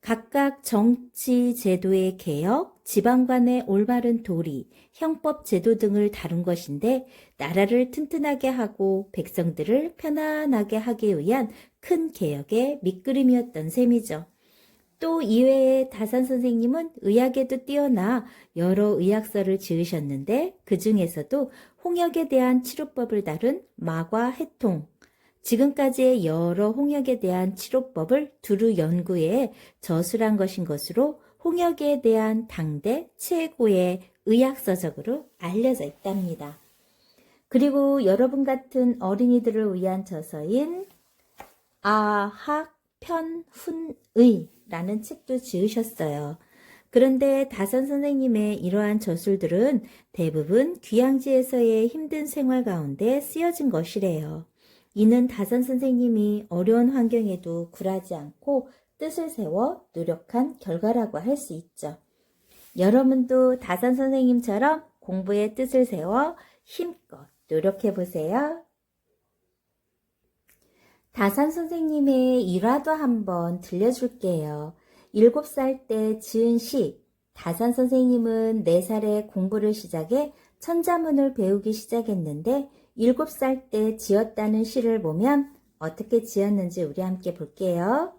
각각 정치 제도의 개혁, 지방간의 올바른 도리, 형법 제도 등을 다룬 것인데 나라를 튼튼하게 하고 백성들을 편안하게 하기 위한 큰 개혁의 밑그림이었던 셈이죠. 또 이외에 다산 선생님은 의학에도 뛰어나 여러 의학서를 지으셨는데 그 중에서도 홍역에 대한 치료법을 다룬 마과 해통, 지금까지의 여러 홍역에 대한 치료법을 두루 연구해 저술한 것인 것으로 홍역에 대한 당대 최고의 의학서적으로 알려져 있답니다. 그리고 여러분 같은 어린이들을 위한 저서인 아학편훈의라는 책도 지으셨어요. 그런데 다산 선생님의 이러한 저술들은 대부분 귀양지에서의 힘든 생활 가운데 쓰여진 것이래요. 이는 다산 선생님이 어려운 환경에도 굴하지 않고 뜻을 세워 노력한 결과라고 할 수 있죠. 여러분도 다산 선생님처럼 공부에 뜻을 세워 힘껏 노력해 보세요. 다산 선생님의 일화도 한번 들려줄게요. 7살 때 지은 시, 다산 선생님은 4살에 공부를 시작해 천자문을 배우기 시작했는데 7살 때 지었다는 시를 보면 어떻게 지었는지 우리 함께 볼게요.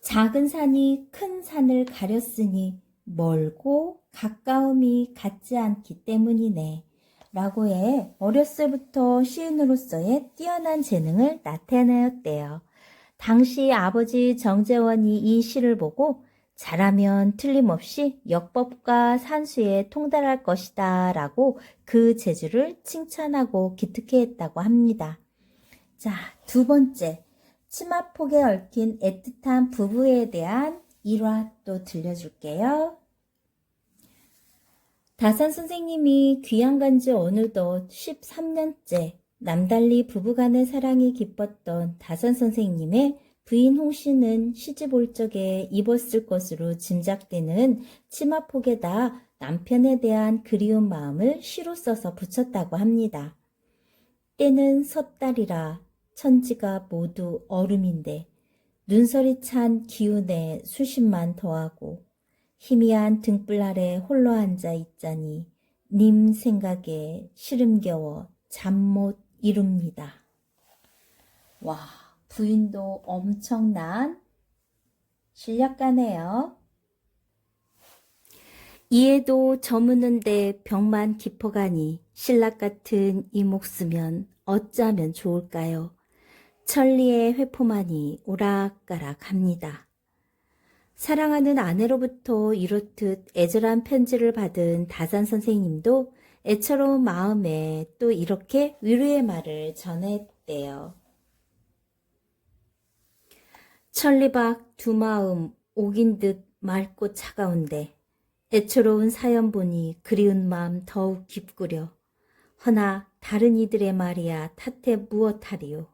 작은 산이 큰 산을 가렸으니 멀고 가까움이 같지 않기 때문이네. 라고 해 어렸을 때부터 시인으로서의 뛰어난 재능을 나타내었대요. 당시 아버지 정재원이 이 시를 보고 잘하면 틀림없이 역법과 산수에 통달할 것이다 라고 그 재주를 칭찬하고 기특해 했다고 합니다. 자, 2번째, 치마폭에 얽힌 애틋한 부부에 대한 일화 또 들려줄게요. 다산 선생님이 귀양 간지 어느덧 13년째 남달리 부부간의 사랑이 깊었던 다산 선생님의 부인 홍씨는 시집 올 적에 입었을 것으로 짐작되는 치마폭에다 남편에 대한 그리운 마음을 시로 써서 붙였다고 합니다. 때는 섣달이라 천지가 모두 얼음인데 눈설이 찬 기운에 수십만 더하고 희미한 등불 아래 홀로 앉아 있자니 님 생각에 시름겨워 잠 못 이룹니다. 와, 부인도 엄청난 실력가네요. 이에도 저무는데 병만 깊어가니 신락 같은 이 목쓰면 어쩌면 좋을까요? 천리의 회포만이 오락가락합니다. 사랑하는 아내로부터 이렇듯 애절한 편지를 받은 다산 선생님도 애처로운 마음에 또 이렇게 위로의 말을 전했대요. 천리박 두 마음 옥인 듯 맑고 차가운데 애처로운 사연 보니 그리운 마음 더욱 깊구려. 허나 다른 이들의 말이야 탓해 무엇하리요.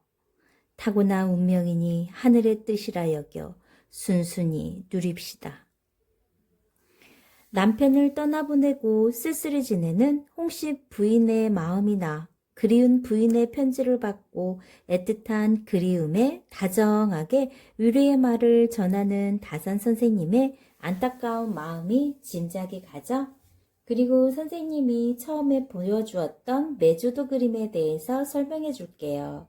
타고난 운명이니 하늘의 뜻이라 여겨 순순히 누립시다. 남편을 떠나보내고 쓸쓸히 지내는 홍씨 부인의 마음이나 그리운 부인의 편지를 받고 애틋한 그리움에 다정하게 위로의 말을 전하는 다산 선생님의 안타까운 마음이 짐작이 가죠. 그리고 선생님이 처음에 보여주었던 메조도 그림에 대해서 설명해 줄게요.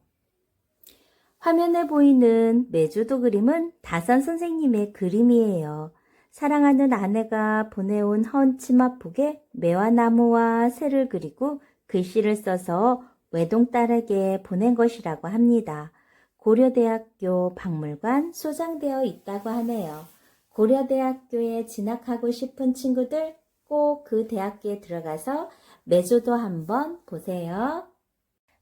화면에 보이는 메조도 그림은 다산 선생님의 그림이에요. 사랑하는 아내가 보내온 헌 치마폭에 매화 나무와 새를 그리고 글씨를 써서 외동딸에게 보낸 것이라고 합니다. 고려대학교 박물관 소장되어 있다고 하네요. 고려대학교에 진학하고 싶은 친구들 꼭 그 대학교에 들어가서 매조도 한번 보세요.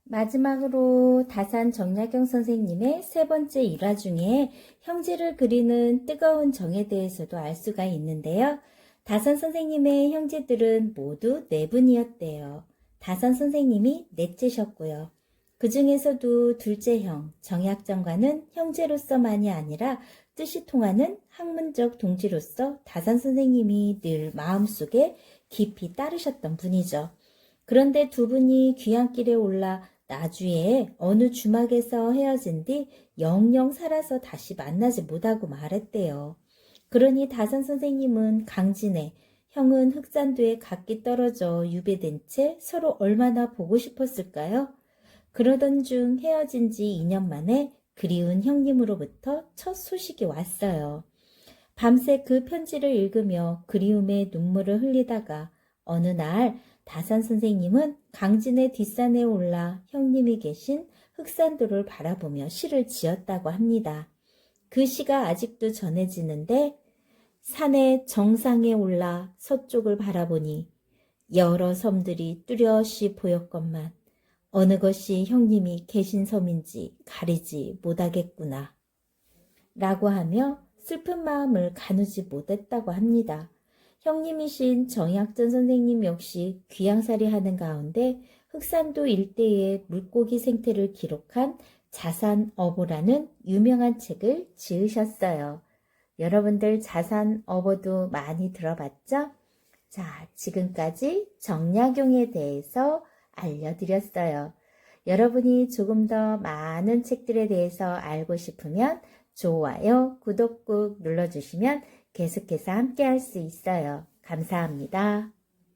마지막으로 다산 정약용 선생님의 세 번째 일화 중에 형제를 그리는 뜨거운 정에 대해서도 알 수가 있는데요. 다산 선생님의 형제들은 모두 네 분이었대요. 다산 선생님이 넷째셨고요. 그 중에서도 둘째 형 정약정과는 형제로서만이 아니라 뜻이 통하는 학문적 동지로서 다산 선생님이 늘 마음속에 깊이 따르셨던 분이죠. 그런데 두 분이 귀향길에 올라 나주에 어느 주막에서 헤어진 뒤 영영 살아서 다시 만나지 못하고 말했대요. 그러니 다산 선생님은 강진에, 형은 흑산도에 각기 떨어져 유배된 채 서로 얼마나 보고 싶었을까요? 그러던 중 헤어진 지 2년 만에 그리운 형님으로부터 첫 소식이 왔어요. 밤새 그 편지를 읽으며 그리움의 눈물을 흘리다가 어느 날 다산 선생님은 강진의 뒷산에 올라 형님이 계신 흑산도를 바라보며 시를 지었다고 합니다. 그 시가 아직도 전해지는데 산의 정상에 올라 서쪽을 바라보니 여러 섬들이 뚜렷이 보였건만 어느 것이 형님이 계신 섬인지 가리지 못하겠구나 라고 하며 슬픈 마음을 가누지 못했다고 합니다. 형님이신 정약전 선생님 역시 귀향살이 하는 가운데 흑산도 일대의 물고기 생태를 기록한 자산어보라는 유명한 책을 지으셨어요. 여러분들 자산어보도 많이 들어봤죠? 자, 지금까지 정약용에 대해서 알려드렸어요. 여러분이 조금 더 많은 책들에 대해서 알고 싶으면 좋아요, 구독 꾹 눌러주시면 계속해서 함께 할 수 있어요. 감사합니다.